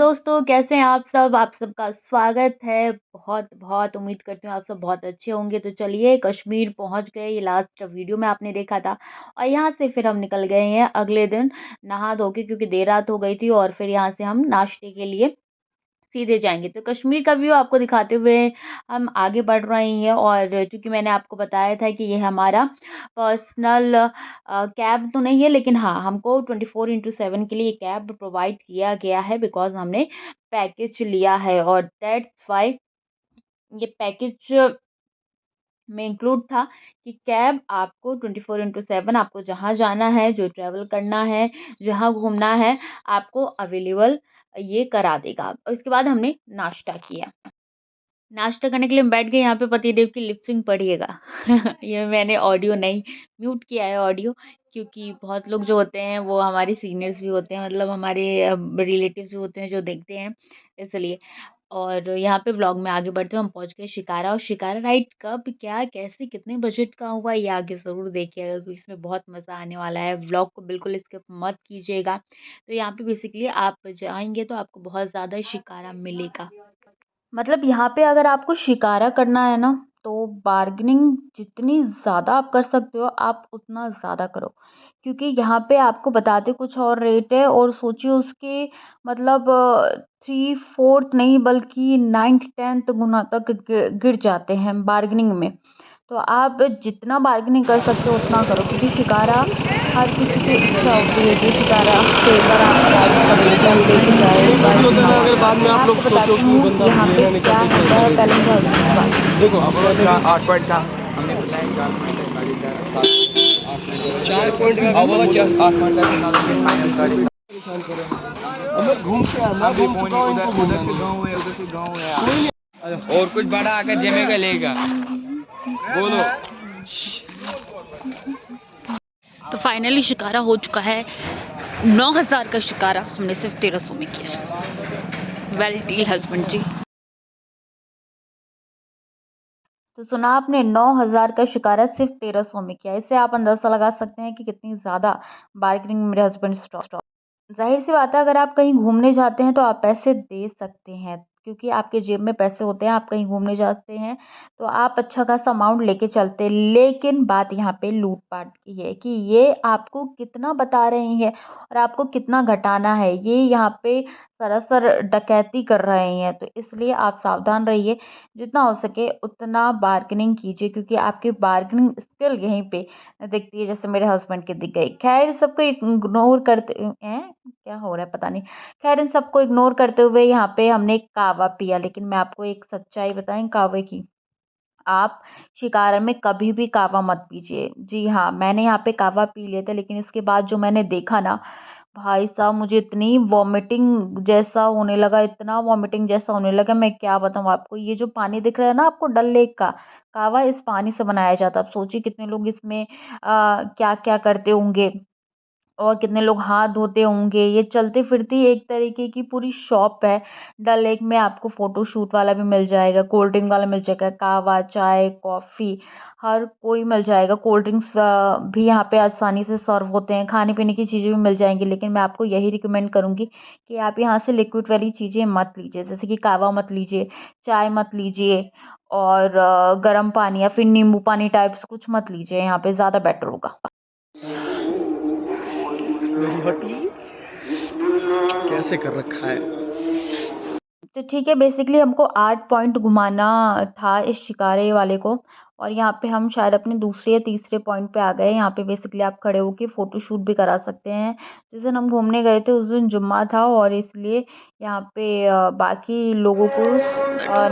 दोस्तों, कैसे हैं आप सब? आप सबका स्वागत है। बहुत उम्मीद करती हूँ आप सब बहुत अच्छे होंगे। तो चलिए कश्मीर पहुँच गए, ये लास्ट वीडियो में आपने देखा था और यहाँ से फिर हम निकल गए हैं अगले दिन नहा धो के, क्योंकि देर रात हो गई थी और फिर यहाँ से हम नाश्ते के लिए सीधे जाएँगे। तो कश्मीर का व्यू आपको दिखाते हुए हम आगे बढ़ रहे हैं और चूँकि मैंने आपको बताया था कि ये हमारा पर्सनल कैब तो नहीं है, लेकिन हाँ, हमको 24/7 के लिए कैब प्रोवाइड किया गया है, बिकॉज़ हमने पैकेज लिया है और दैट्स व्हाई ये पैकेज में इंक्लूड था कि कैब आपको 24/7 आपको जहाँ जाना है, जो ट्रैवल करना है, जहाँ घूमना है, आपको अवेलेबल ये करा देगा। और इसके बाद हमने नाश्ता किया। नाश्ता करने के लिए हम बैठ गए, यहाँ पे पतिदेव की लिप सिंक पढ़िएगा। ये मैंने ऑडियो नहीं, म्यूट किया है ऑडियो, क्योंकि बहुत लोग जो होते हैं वो हमारे सीनियर्स भी होते हैं, मतलब हमारे रिलेटिव्स भी होते हैं जो देखते हैं, इसलिए। और यहाँ पे व्लॉग में आगे बढ़ते हुए हम पहुँच गए शिकारा। और शिकारा राइड कब, क्या, कैसे, कितने बजट का हुआ, ये आगे ज़रूर देखिएगा, क्योंकि इसमें बहुत मज़ा आने वाला है। व्लॉग को बिल्कुल स्किप मत कीजिएगा। तो यहाँ पे बेसिकली आप जाएँगे तो आपको बहुत ज़्यादा शिकारा मिलेगा। मतलब यहाँ पे अगर आपको शिकारा करना है ना, तो बार्गेनिंग जितनी ज़्यादा आप कर सकते हो, आप उतना ज़्यादा करो। क्योंकि यहाँ पे आपको बताते कुछ और रेट है और सोचिए उसके मतलब 3/4 नहीं बल्कि 9th-10th गुना तक गिर जाते हैं बार्गेनिंग में। तो आप जितना बार्गेनिंग कर सकते हो उतना करो, क्योंकि शिकारा हर किसी की इच्छा होती है कि शिकारा पे एक बार आप राइड करें, कोई लेके जाए, एक बार होता है ना, घुमाए। अगर बाद में मैं आप आपको लोग सोचो बताती कि हूँ कि बंदा यहाँ पे लेना क्या निकल होता है, पहले मुझे हस्बैंड की बात सुनिए। देखो अब का 8 पॉइंट का हमने बताया 4 पॉइंट है गाड़ी का 4 पॉइंट का अब बोलो 8 पॉइंट का कितना लोगे फाइनल गाड़ी का। अब मैं घूम के मैं अभी घूम कौन चुका हूँ, उधर इनको उधर घूमना से नहीं गाँव है, उधर से गाँव है कोई नहीं। यार। और कुछ बड़ा आकर जेमे का लेगा बोलो। तो फाइनली शिकारा हो चुका है। 9,000 का शिकारा हमने सिर्फ 1300 में किया। वेल डील हस्बैंड जी। तो सुना आपने, 9,000 का शिकारा सिर्फ 1300 में किया। इससे आप अंदाजा लगा सकते हैं कि कितनी ज़्यादा बार्गेनिंग मेरे हस्बैंड स्टॉप। ज़ाहिर सी बात है, अगर आप कहीं घूमने जाते हैं तो आप पैसे दे सकते हैं, क्योंकि आपके जेब में पैसे होते हैं। आप कहीं घूमने जाते हैं तो आप अच्छा खासा अमाउंट लेके चलते हैं। लेकिन बात यहाँ पे लूट-पाट की है कि ये आपको कितना बता रहे हैं और आपको कितना घटाना है। ये यहाँ पे सरासर डकैती कर रहे हैं, तो इसलिए आप सावधान रहिए। जितना हो सके उतना बार्गेनिंग कीजिए, क्योंकि आपकी बार्गेनिंग स्किल यहीं पे दिखती है, जैसे मेरे हस्बैंड की दिख गई। खैर सबको इग्नोर करते हैं, क्या हो रहा है पता नहीं। खैर इन सबको इग्नोर करते हुए यहाँ पे हमने कहवा पिया। लेकिन मैं आपको एक सच्चाई बताएं कहवे की, आप शिकारा में कभी भी कहवा मत पीजिए। जी हाँ, मैंने यहाँ पे कहवा पी लिया था, लेकिन इसके बाद जो मैंने देखा ना, भाई साहब मुझे इतनी वॉमिटिंग जैसा होने लगा, इतना वॉमिटिंग जैसा होने लगा, मैं क्या बताऊँ आपको। ये जो पानी दिख रहा है ना आपको डल लेक का, कहवा इस पानी से बनाया जाता है। अब सोचिए कितने लोग इसमें क्या क्या करते होंगे और कितने लोग हाथ धोते होंगे। ये चलती फिरती एक तरीके की पूरी शॉप है। डल लेक में आपको फ़ोटोशूट वाला भी मिल जाएगा, कोल्ड ड्रिंक वाला मिल जाएगा, कहवा, चाय, कॉफ़ी हर कोई मिल जाएगा। कोल्ड ड्रिंक्स भी यहाँ पे आसानी से सर्व होते हैं, खाने-पीने की चीज़ें भी मिल जाएँगी। लेकिन मैं आपको यही रिकमेंड करूँगी कि आप यहाँ से लिक्विड वाली चीज़ें मत लीजिए, जैसे कि कहवा मत लीजिए, चाय मत लीजिए और गर्म पानी या फिर नींबू पानी टाइप्स कुछ मत लीजिए, यहाँ पे ज़्यादा बेटर होगा। मेरी हटी कैसे कर रखा है। तो ठीक है, बेसिकली हमको 8 पॉइंट घुमाना था इस शिकारे वाले को। और यहाँ पे हम शायद अपने दूसरे या तीसरे पॉइंट पे आ गए। यहाँ पे बेसिकली आप खड़े होके फ़ोटोशूट भी करा सकते हैं। जिस दिन हम घूमने गए थे उस दिन जुम्मा था और इसलिए यहाँ पे बाकी लोगों को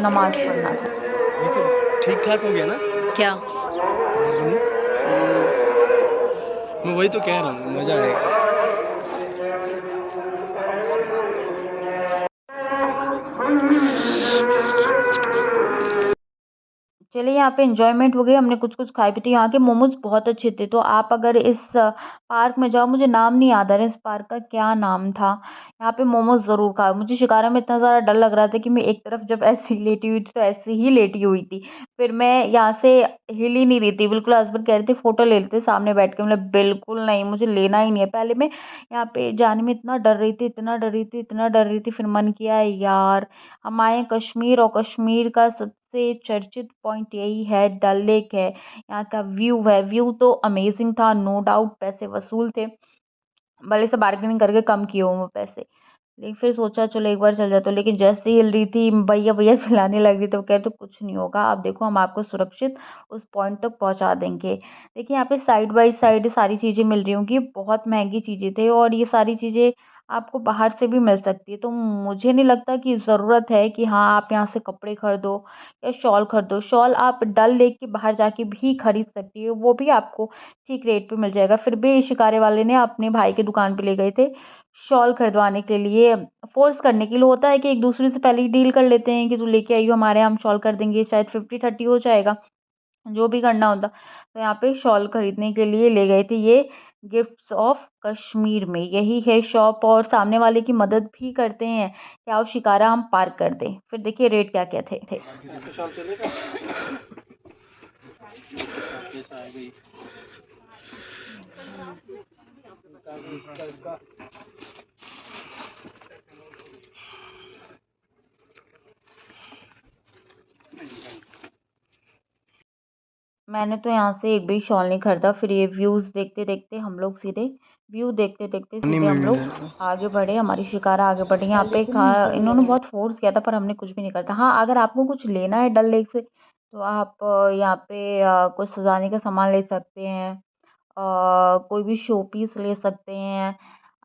नमाज़ पढ़ना था। ये सब ठीक ठाक हो गया ना। क्या? मैं वही तो कह रहा हूँ, मजा आएगा। चलिए यहाँ पे एन्जॉयमेंट हो गई, हमने कुछ-कुछ खाए भी थे। यहाँ के मोमोज़ बहुत अच्छे थे, तो आप अगर इस पार्क में जाओ, मुझे नाम नहीं याद आ रहा है इस पार्क का क्या नाम था। यहाँ पे मोमोज़ ज़रूर खाओ। मुझे शिकारा में इतना ज़्यादा डर लग रहा था कि मैं एक तरफ जब ऐसे ही लेटी हुई थी, तो ऐसे ही लेटी हुई थी। फिर मैं यहाँ से हिल ही नहीं रही थी, बिल्कुल हस्बैंड कह रहे थे फ़ोटो ले लेते सामने बैठ के। मतलब बिल्कुल नहीं, मुझे लेना ही नहीं है। पहले मैं यहाँ पे जाने में इतना डर रही थी, इतना डर रही थी, इतना डर रही थी, फिर मन किया यार हम आए हैं कश्मीर, और कश्मीर का सबसे चर्चित पॉइंट यही है, डल लेक है, यहाँ का व्यू है। व्यू तो अमेजिंग था, नो डाउट पैसे वसूल थे, भले से बार्गेनिंग करके कम किए हों वो पैसे। लेकिन फिर सोचा चलो एक बार चल जाता हूँ, लेकिन जैसे ही हिल रही थी भैया भैया चिल्लाने लग रही, तो वो कह रहे थे कुछ नहीं होगा, आप देखो हम आपको सुरक्षित उस पॉइंट तक पहुँचा देंगे। देखिए यहाँ पे साइड बाय साइड सारी चीज़ें मिल रही होंगी, बहुत महंगी चीज़ें थे, और ये सारी चीज़ें आपको बाहर से भी मिल सकती है। तो मुझे नहीं लगता कि ज़रूरत है कि हाँ आप यहाँ से कपड़े खरीदो या शॉल खरीदो। शॉल आप डल लेक के बाहर जाके भी खरीद सकती हो, वो भी आपको ठीक रेट पे मिल जाएगा। फिर भी शिकारे वाले ने अपने भाई की दुकान पे ले गए थे शॉल खरीदवाने के लिए, फ़ोर्स करने के लिए। होता है कि एक दूसरे से पहले ही डील कर लेते हैं कि तू लेके आई हो हमारे यहाँ, हम शॉल कर देंगे, शायद 50-30 हो जाएगा, जो भी करना होता। तो यहाँ पे शॉल खरीदने के लिए ले गए थे ये गिफ्ट्स ऑफ कश्मीर में, यही है शॉप, और सामने वाले की मदद भी करते हैं कि आओ शिकारा हम पार्क कर दें। फिर देखिए रेट क्या-क्या थे। मैंने तो यहाँ से एक भी शॉल नहीं खरीदा। फिर ये व्यूज़ देखते-देखते हम लोग सीधे व्यू देखते-देखते सीधे हम लोग आगे बढ़े, हमारी शिकारा आगे बढ़ी। यहाँ पे कहा इन्होंने बहुत फ़ोर्स किया था, पर हमने कुछ भी नहीं करा था। हाँ, अगर आपको कुछ लेना है डल लेक से, तो आप यहाँ पे कुछ सजाने का सामान ले सकते हैं। कोई भी शो पीस ले सकते हैं।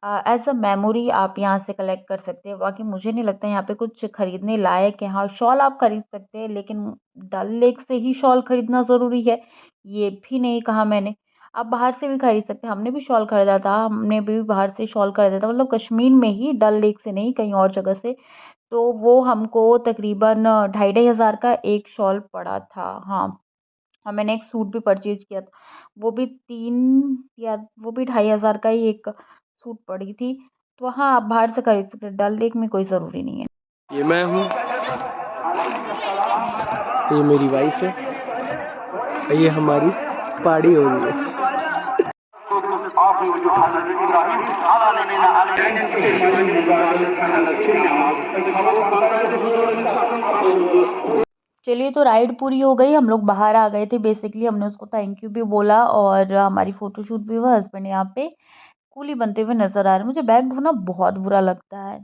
एज़ अ मेमोरी आप यहाँ से कलेक्ट कर सकते हैं। बाकी मुझे नहीं लगता यहाँ पे कुछ खरीदने लायक है। हाँ, शॉल आप खरीद सकते हैं, लेकिन डल लेक से ही शॉल खरीदना ज़रूरी है, ये भी नहीं कहा मैंने। आप बाहर से भी खरीद सकते हैं, हमने भी शॉल खरीदा था, हमने भी बाहर से शॉल खरीदा था, मतलब कश्मीर में ही, डल लेक से नहीं, कहीं और जगह से। तो वो हमको तकरीबन ढाई ढाई हज़ार का एक शॉल पड़ा था। हाँ। और मैंने एक सूट भी परचेज़ किया था, वो भी 3 या वो भी ढाई हज़ार का ही एक सूट पड़ी थी। तो हाँ, आप बाहर से खरीद सकते हैं, डल लेक में कोई ज़रूरी नहीं है। ये मैं हूँ, ये मेरी वाइफ है, ये हमारी पार्टी हो रही है। चलिए, तो राइड पूरी हो गई, हम लोग बाहर आ गए थे। बेसिकली हमने उसको थैंक यू भी बोला, और हमारी फ़ोटोशूट भी हुआ। हस्बैंड यहाँ पे कूली बनते हुए नज़र आ रहे हैं। मुझे बैग ढोना बहुत बुरा लगता है।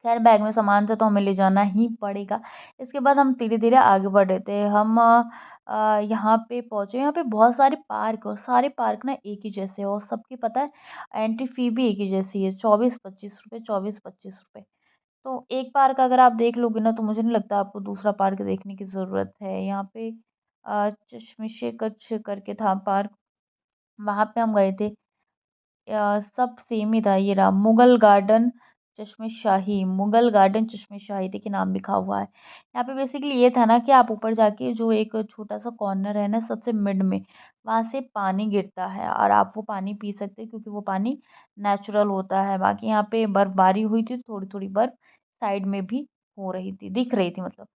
खैर बैग में सामान था तो हमें ले जाना ही पड़ेगा। इसके बाद हम धीरे-धीरे आगे बढ़ रहे थे। हम यहाँ पे पहुँचे, यहाँ पे बहुत सारे पार्क, और सारे पार्क ना एक ही जैसे हैं, और सबकी पता है एंट्री फ़ी भी एक ही जैसी है, 24-25 रुपए, 24-25 रुपए। तो एक पार्क अगर आप देख लोगे ना, तो मुझे नहीं लगता आपको दूसरा पार्क देखने की ज़रूरत है। यहाँ पे चश्मिश-ए-कच्छ करके था पार्क, वहाँ पे हम गए थे। सब सेम ही था। ये रहा मुगल गार्डन चश्मे-शाही, मुगल गार्डन चश्मे-शाही देखिए नाम लिखा हुआ है। यहाँ पे बेसिकली ये था ना कि आप ऊपर जाके जो एक छोटा-सा कॉर्नर है ना सबसे मिड में, वहाँ से पानी गिरता है, और आप वो पानी पी सकते हैं क्योंकि वो पानी नेचुरल होता है। बाकी यहाँ पे बर्फ़बारी हुई थी, थोड़ी-थोड़ी बर्फ़ साइड में भी हो रही थी, दिख रही थी मतलब।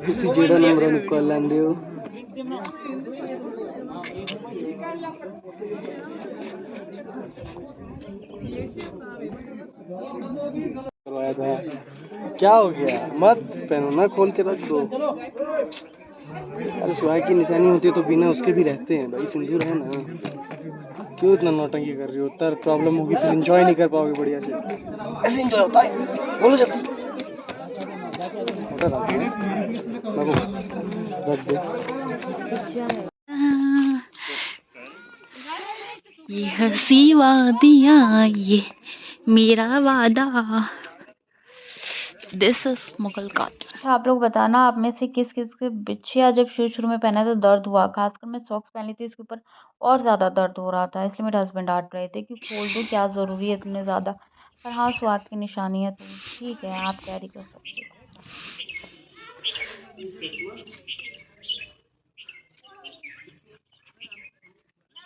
किसी जेड़ा नंबर निकाल लेंदे हो। करवाया था, क्या हो गया? मत पहनो ना, खोल के रख दो। अरे सुहाग की निशानी होती है तो बिना उसके भी रहते हैं भाई, सिंदूर है ना। क्यों इतना नौटंकी कर रही हो? उतर प्रॉब्लम होगी फिर एंजॉय नहीं कर पाओगे बढ़िया से। ऐसे एंजॉय होता है, बोलो जल्दी। रख दे। ये हँसी वादियाँ, ये मेरा वादा। This is Mughal garden. अच्छा, आप लोग बताना आप में से किस किस के बिछिया जब शुरू में पहना तो दर्द हुआ। खासकर मैं सॉक्स पहनी थी, इसके ऊपर और ज़्यादा दर्द हो रहा था, इसलिए मेरे हस्बैंड डांट रहे थे कि खोल दो, क्या ज़रूरी है इतने ज़्यादा। पर हाँ, स्वाद की निशानी है तो ठीक है, आप कैरी कर सकते हो।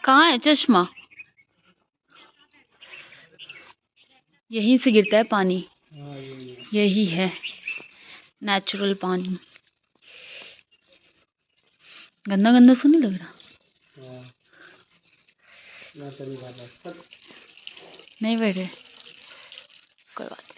कहाँ है चश्मा? यहीं से गिरता है पानी, यही है नेचुरल पानी। गंदा गंदा सा नहीं लग रहा? नहीं बेटे, कोई बात नहीं।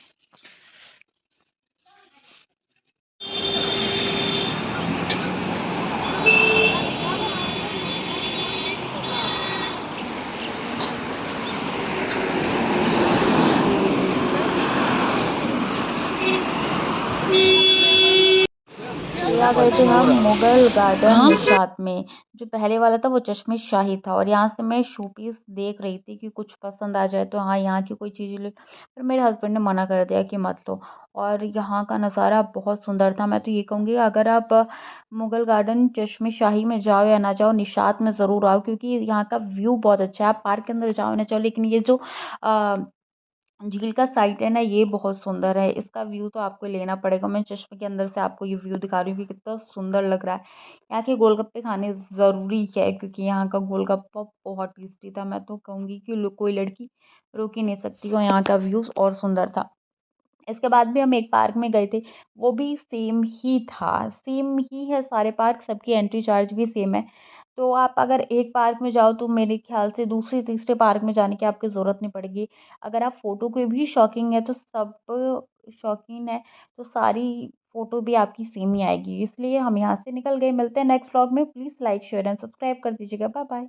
ये आ गए थे हम मुगल गार्डन निशात में। जो पहले वाला था वो चश्मे शाही था, और यहाँ से मैं शो पीस देख रही थी कि कुछ पसंद आ जाए तो हाँ यहाँ की कोई चीज़ ले, पर मेरे हस्बैंड ने मना कर दिया कि मत लो। और यहाँ का नज़ारा बहुत सुंदर था। मैं तो ये कहूँगी अगर आप मुगल गार्डन चश्मे शाही में जाओ या ना जाओ, निशात में ज़रूर आओ, क्योंकि यहाँ का व्यू बहुत अच्छा है। आप पार्क के अंदर जाओ ना जाओ, लेकिन ये जो झील का साइट है ना, ये बहुत सुंदर है। इसका व्यू तो आपको लेना पड़ेगा। मैं चश्मे के अंदर से आपको ये व्यू दिखा रही हूँ कि कितना सुंदर लग रहा है। यहाँ के गोलगप्पे खाने ज़रूरी है, क्योंकि यहाँ का गोलगप्पा बहुत टेस्टी था। मैं तो कहूँगी कि कोई लड़की रोक ही नहीं सकती। और यहाँ का व्यूज़ और सुंदर था। इसके बाद भी हम एक पार्क में गए थे, वो भी सेम ही था। सेम ही है सारे पार्क, सबकी एंट्री चार्ज भी सेम है। तो आप अगर एक पार्क में जाओ तो मेरे ख्याल से दूसरे तीसरे पार्क में जाने की आपकी ज़रूरत नहीं पड़ेगी। अगर आप फ़ोटो के भी शौकीन है तो सब शौकीन है, तो सारी फ़ोटो भी आपकी सेम ही आएगी। इसलिए हम यहाँ से निकल गए। मिलते हैं नेक्स्ट व्लॉग में। Please like share and subscribe कर दीजिएगा। Bye bye.